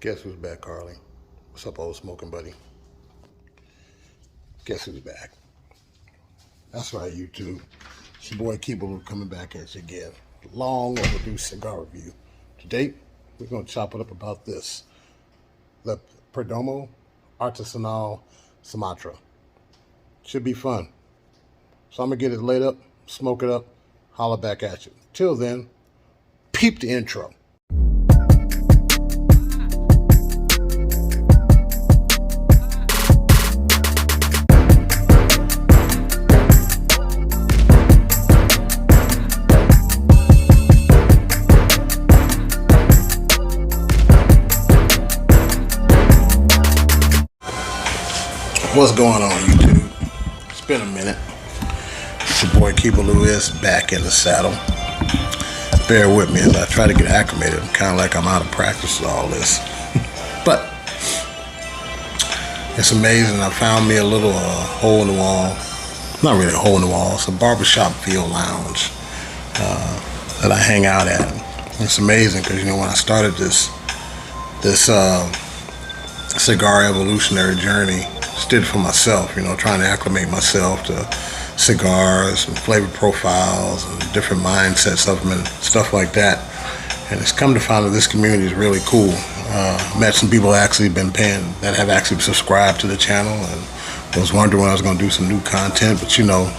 Guess who's back, Carly? What's up, old smoking buddy? Guess who's back? That's right, YouTube. It's your boy Keebaloo coming back at you again. Long overdue cigar review. Today, we're going to chop it up about this. The Perdomo Artessanal Sumatra. Should be fun. So I'm going to get it laid up, smoke it up, holler back at you. Till then, peep the intro. What's going on, YouTube? It's been a minute. It's your boy Keebaloo is back in the saddle. Bear with me as I try to get acclimated. I'm kind of like I'm out of practice with all this. But it's amazing. I found me a little hole in the wall. Not really a hole in the wall. It's a barbershop field lounge that I hang out at. It's amazing because, you know, when I started this cigar evolutionary journey, just did it for myself, you know, trying to acclimate myself to cigars and flavor profiles and different mindsets of them and stuff like that. And it's come to find that this community is really cool. Met some people that have actually subscribed to the channel, and was wondering when I was going to do some new content. But you know,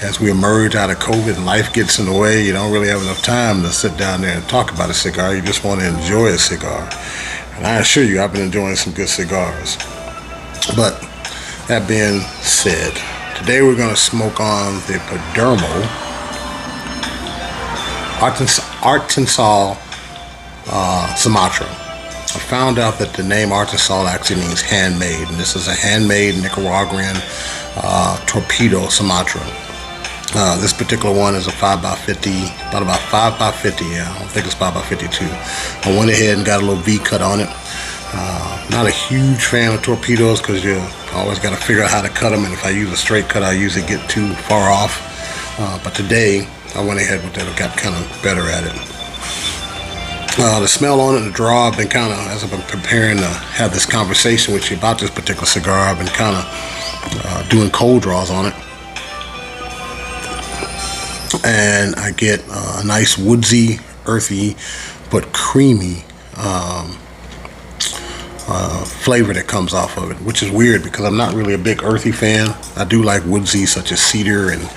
as we emerge out of COVID and life gets in the way, you don't really have enough time to sit down there and talk about a cigar. You just want to enjoy a cigar. And I assure you, I've been enjoying some good cigars. But that being said, today we're going to smoke on the Perdomo Artessanal Sumatra. I found out that the name Artesal actually means handmade, and this is a handmade Nicaraguan torpedo Sumatra. This particular one is a 5x50, about 5x50, yeah, I don't think it's 5x52. I went ahead and got a little V cut on it. Not a huge fan of torpedoes because you always got to figure out how to cut them, and if I use a straight cut, I usually get too far off. But today, I went ahead with that. I got kind of better at it. The smell on it, the draw, I've been kind of, as I've been preparing to have this conversation with you about this particular cigar, I've been kind of doing cold draws on it. And I get a nice woodsy, earthy, but creamy flavor that comes off of it, which is weird because I'm not really a big earthy fan. I do like woodsy, such as cedar and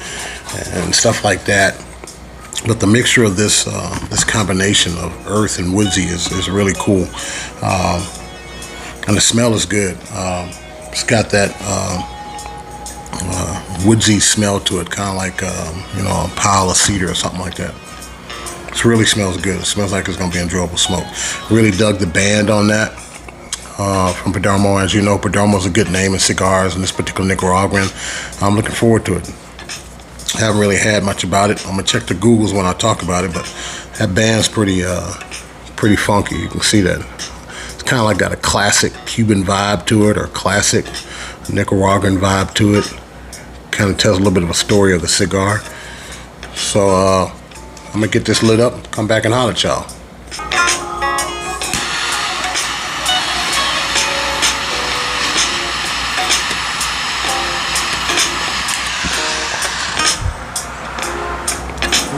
stuff like that. But the mixture of this this combination of earth and woodsy is really cool, and the smell is good. It's got that woodsy smell to it, kind of like you know, a pile of cedar or something like that. It really smells good. It smells like it's going to be enjoyable smoke. Really dug the band on that. From Perdomo. As you know, Perdomo is a good name in cigars, and this particular Nicaraguan, I'm looking forward to it. I haven't really had much about it. I'm gonna check the Googles when I talk about it, but that band's pretty funky. You can see that. It's kind of like got a classic Cuban vibe to it, or classic Nicaraguan vibe to it. Kind of tells a little bit of a story of the cigar. So I'm gonna get this lit up, come back and holler at y'all.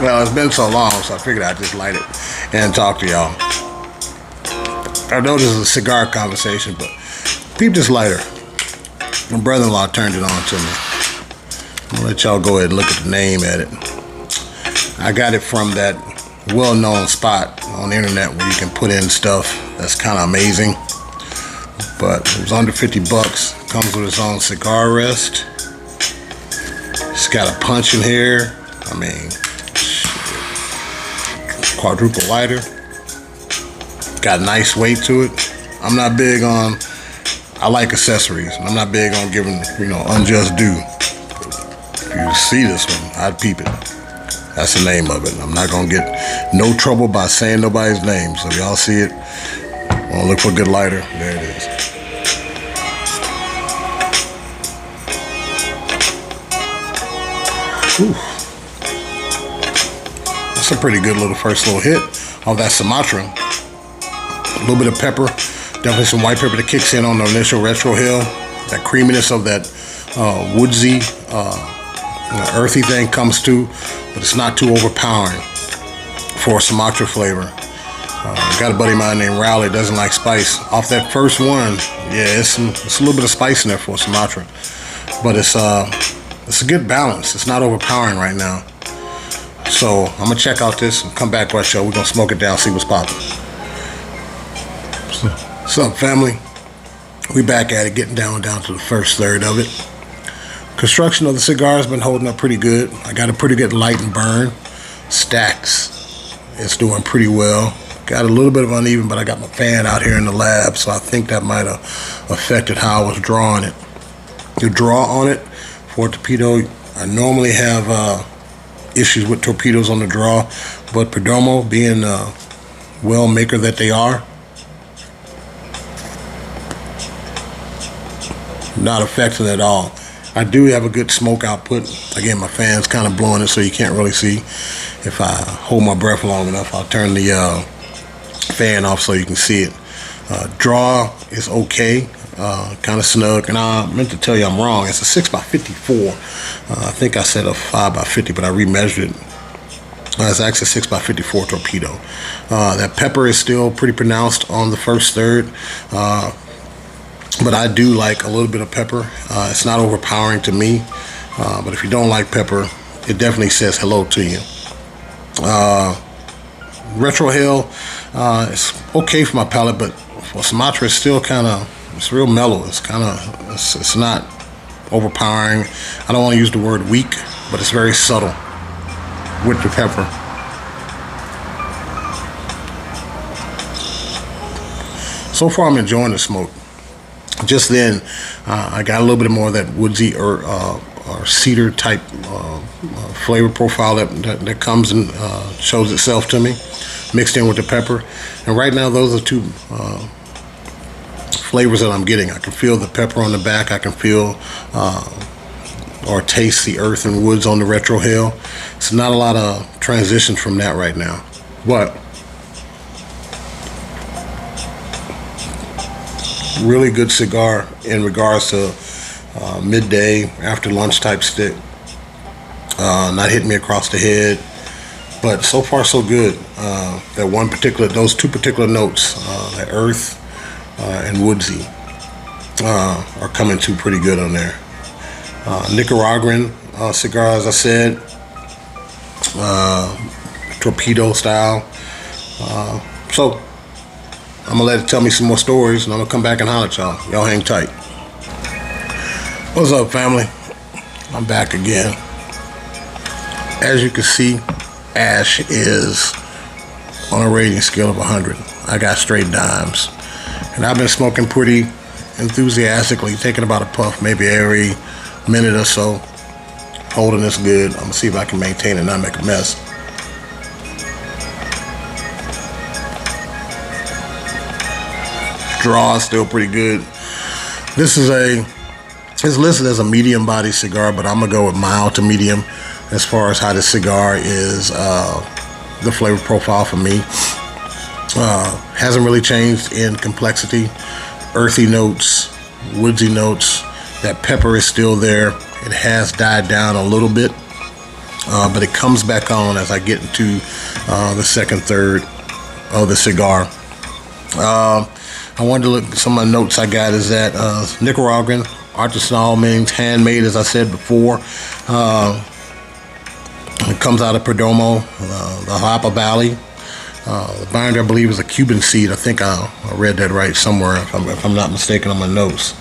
Well, it's been so long, so I figured I'd just light it and talk to y'all. I know this is a cigar conversation, but peep this lighter. My brother-in-law turned it on to me. I'm gonna let y'all go ahead and look at the name at it. I got it from that well-known spot on the internet where you can put in stuff that's kind of amazing. But it was under 50 bucks. Comes with its own cigar rest. It's got a punch in here. I mean, quadruple lighter, got nice weight to it. I'm not big on, I like accessories, and I'm not big on giving, you know, unjust due. If you see this one, I'd peep it. That's the name of it. I'm not gonna get no trouble by saying nobody's name. So if y'all see it, wanna look for a good lighter, there it is. Ooh. That's a pretty good little first little hit of that Sumatra. A little bit of pepper, Definitely some white pepper that kicks in on the initial retrohale. That creaminess of that woodsy, earthy thing comes to, but it's not too overpowering for a Sumatra flavor. Got a buddy of mine named Rowley, doesn't like spice. Off that first one, yeah, it's a little bit of spice in there for a Sumatra, but it's a good balance. It's not overpowering right now. So I'm gonna check out this and come back to our show. We're gonna smoke it down, see what's popping. What's up, family? We back at it, getting down to the first third of it. Construction of the cigar has been holding up pretty good. I got a pretty good light and burn. Stacks, it's doing pretty well. Got a little bit of uneven, but I got my fan out here in the lab, so I think that might have affected how I was drawing it. The draw on it for a torpedo, I normally have issues with torpedoes on the draw, but Perdomo, being a well maker that they are, not affected at all. I do have a good smoke output. Again, my fan's kind of blowing it, so you can't really see. If I hold my breath long enough, I'll turn the fan off so you can see it. Draw is okay, kind of snug, and I meant to tell you I'm wrong. It's a 6x54. I think I said a 5x50, but I remeasured it. It's actually a 6x54 torpedo. That pepper is still pretty pronounced on the first third. But I do like a little bit of pepper. It's not overpowering to me, but if you don't like pepper, it definitely says hello to you. Retrohale, it's okay for my palate, but for Sumatra, it's still kind of, it's real mellow. It's kind of, it's not overpowering. I don't want to use the word weak, but it's very subtle with the pepper. So far, I'm enjoying the smoke. Just then, I got a little bit more of that woodsy or cedar type flavor profile that comes and shows itself to me, mixed in with the pepper. And right now, those are two flavors that I'm getting. I can feel the pepper on the back. I can feel or taste the earth and woods on the retrohale. It's not a lot of transitions from that right now, but really good cigar in regards to midday, after lunch type stick. Not hitting me across the head, but so far so good. Those two particular notes, the earth and woodsy, are coming to pretty good on there. Nicaraguan cigar, as I said, torpedo style. So I'm gonna let it tell me some more stories, and I'm gonna come back and holler at y'all. Y'all hang tight. What's up, family? I'm back again. As you can see, Ash is on a rating scale of 100. I got straight dimes, and I've been smoking pretty enthusiastically, taking about a puff maybe every minute or so, holding this good. I'm gonna see if I can maintain it and not make a mess. Draw is still pretty good. This is it's listed as a medium body cigar, but I'm gonna go with mild to medium as far as how this cigar is, the flavor profile for me. Hasn't really changed in complexity. Earthy notes, woodsy notes. That pepper is still there. It has died down a little bit, but it comes back on as I get into the second third of the cigar. I wanted to look at some of the notes I got. Is that Nicaraguan Artesanal, means handmade, as I said before. It comes out of Perdomo, the Jalapa Valley. The binder, I believe, is a Cuban seed. I think I read that right somewhere, if I'm not mistaken on my notes.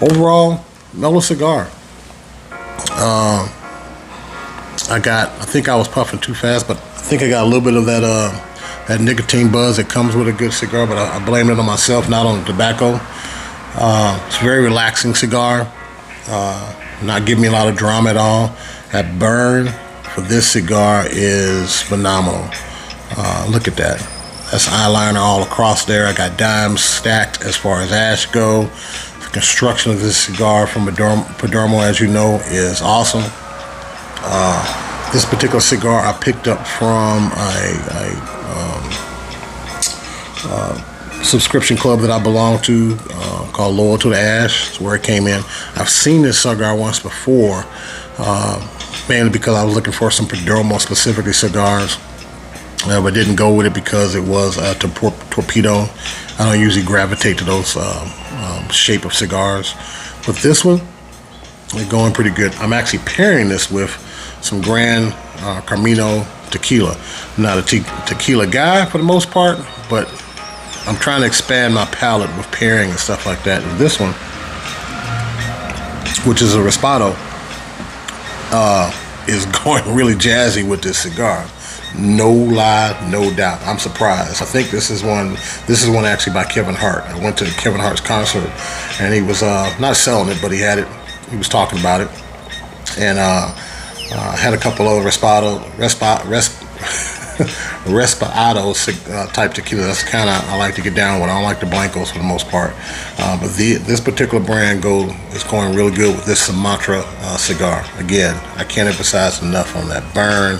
Overall, mellow cigar. I think I was puffing too fast, but I think I got a little bit of that nicotine buzz that comes with a good cigar, but I blame it on myself, not on the tobacco. It's a very relaxing cigar, not giving me a lot of drama at all. That burn for this cigar is phenomenal. Look at that. That's eyeliner all across there. I got dimes stacked as far as ash go. The construction of this cigar from Perdomo, as you know, is awesome. This particular cigar I picked up from a subscription club that I belong to called Loyal to the Ash. That's where it came in. I've seen this cigar once before, mainly because I was looking for some Perdomo specifically cigars, but didn't go with it because it was a torpedo. I don't usually gravitate to those shape of cigars, but this one, they're going pretty good. I'm actually pairing this with some Gran Camino tequila. I'm not a tequila guy for the most part, but I'm trying to expand my palate with pairing and stuff like that. And this one, which is a Raspado, is going really jazzy with this cigar. No lie, no doubt. I'm surprised. I think this is one actually by Kevin Hart. I went to Kevin Hart's concert, and he was not selling it, but he had it. He was talking about it, and had a couple other Raspado type tequila. That's kind of I like to get down with. I don't like the blancos for the most part, but this particular brand is going really good with this Sumatra cigar. Again, I can't emphasize enough on that burn,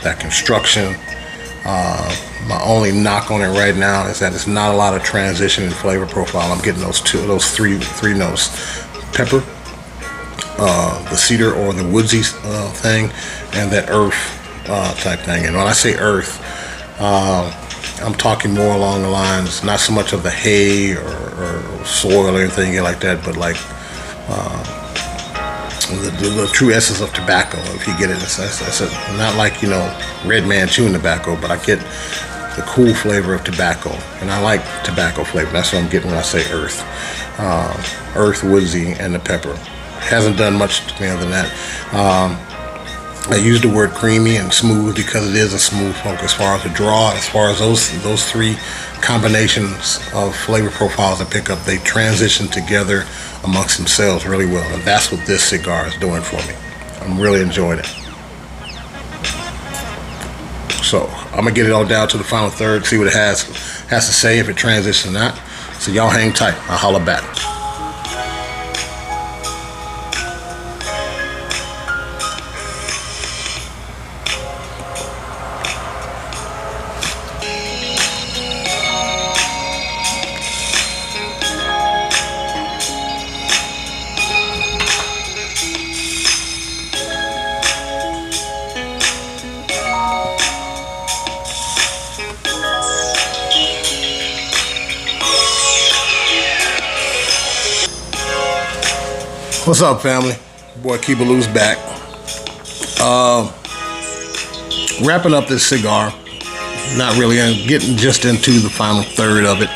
that construction. My only knock on it right now is that it's not a lot of transition in flavor profile. I'm getting those three notes: pepper, the cedar or the woodsy thing, and that earth type thing. And when I say earth, I'm talking more along the lines, not so much of the hay or soil or anything like that, but like the true essence of tobacco. If you get it, it's not like, you know, Red Man chewing tobacco, but I get the cool flavor of tobacco, and I like tobacco flavor. That's what I'm getting when I say earth. Earth, woodsy, and the pepper. Hasn't done much to me other than that. I use the word creamy and smooth because it is a smooth smoke as far as the draw. As far as those three combinations of flavor profiles I pick up, they transition together amongst themselves really well, and that's what this cigar is doing for me. I'm really enjoying it. So I'm gonna get it all down to the final third, see what it has to say, if it transitions or not. So y'all hang tight. I'll holler back. What's up, family? Boy, Keep It Loose back. Wrapping up this cigar. Not really, getting just into the final third of it.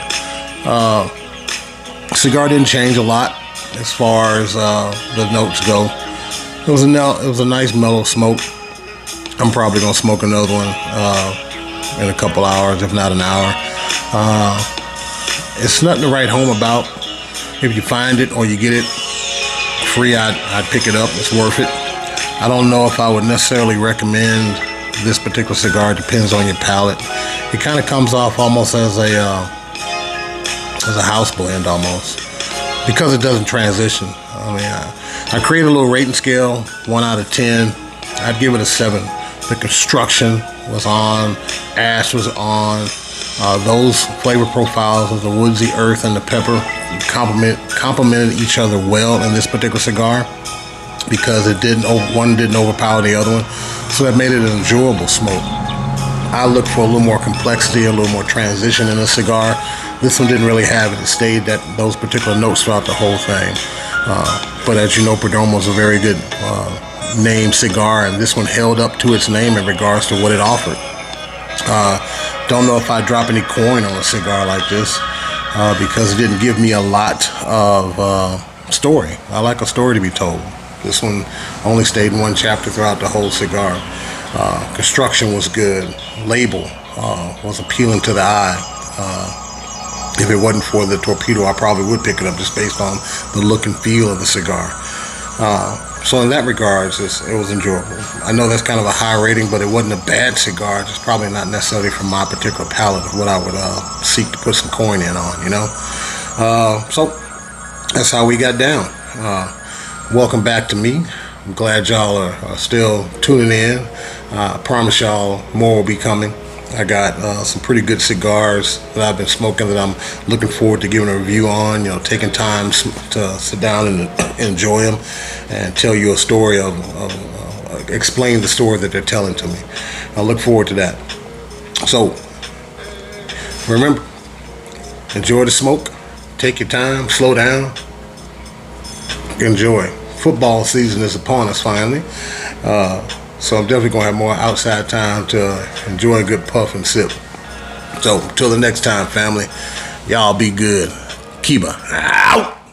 Cigar didn't change a lot as far as the notes go. It was a nice mellow smoke. I'm probably gonna smoke another one in a couple hours, if not an hour. It's nothing to write home about. If you find it or you get it free, I'd pick it up. It's worth it. I don't know if I would necessarily recommend this particular cigar. It depends on your palate. It kind of comes off almost as a house blend almost, because it doesn't transition. I mean, I created a little rating scale, 1 out of 10. I'd give it a 7. The construction was on, ash was on. Those flavor profiles of the woodsy earth and the pepper complemented each other well in this particular cigar, because one didn't overpower the other one, so that made it an enjoyable smoke. I look for a little more complexity, a little more transition in a cigar. This one didn't really have it. It stayed those particular notes throughout the whole thing. But as you know, Perdomo is a very good named cigar, and this one held up to its name in regards to what it offered. Don't know if I'd drop any coin on a cigar like this, because it didn't give me a lot of story. I like a story to be told. This one only stayed in one chapter throughout the whole cigar. Construction was good. Label was appealing to the eye. If it wasn't for the torpedo, I probably would pick it up just based on the look and feel of the cigar. So in that regards, it was enjoyable. I know that's kind of a high rating, but it wasn't a bad cigar. Just probably not necessarily from my particular palate of what I would seek to put some coin in on, you know. So that's how we got down. Welcome back to me. I'm glad y'all are still tuning in. I promise y'all more will be coming. I got some pretty good cigars that I've been smoking that I'm looking forward to giving a review on. You know, taking time to sit down and enjoy them and tell you a story explain the story that they're telling to me. I look forward to that. So remember, enjoy the smoke. Take your time. Slow down. Enjoy. Football season is upon us finally. So I'm definitely going to have more outside time to enjoy a good puff and sip. So, till the next time, family, y'all be good. Kiba out.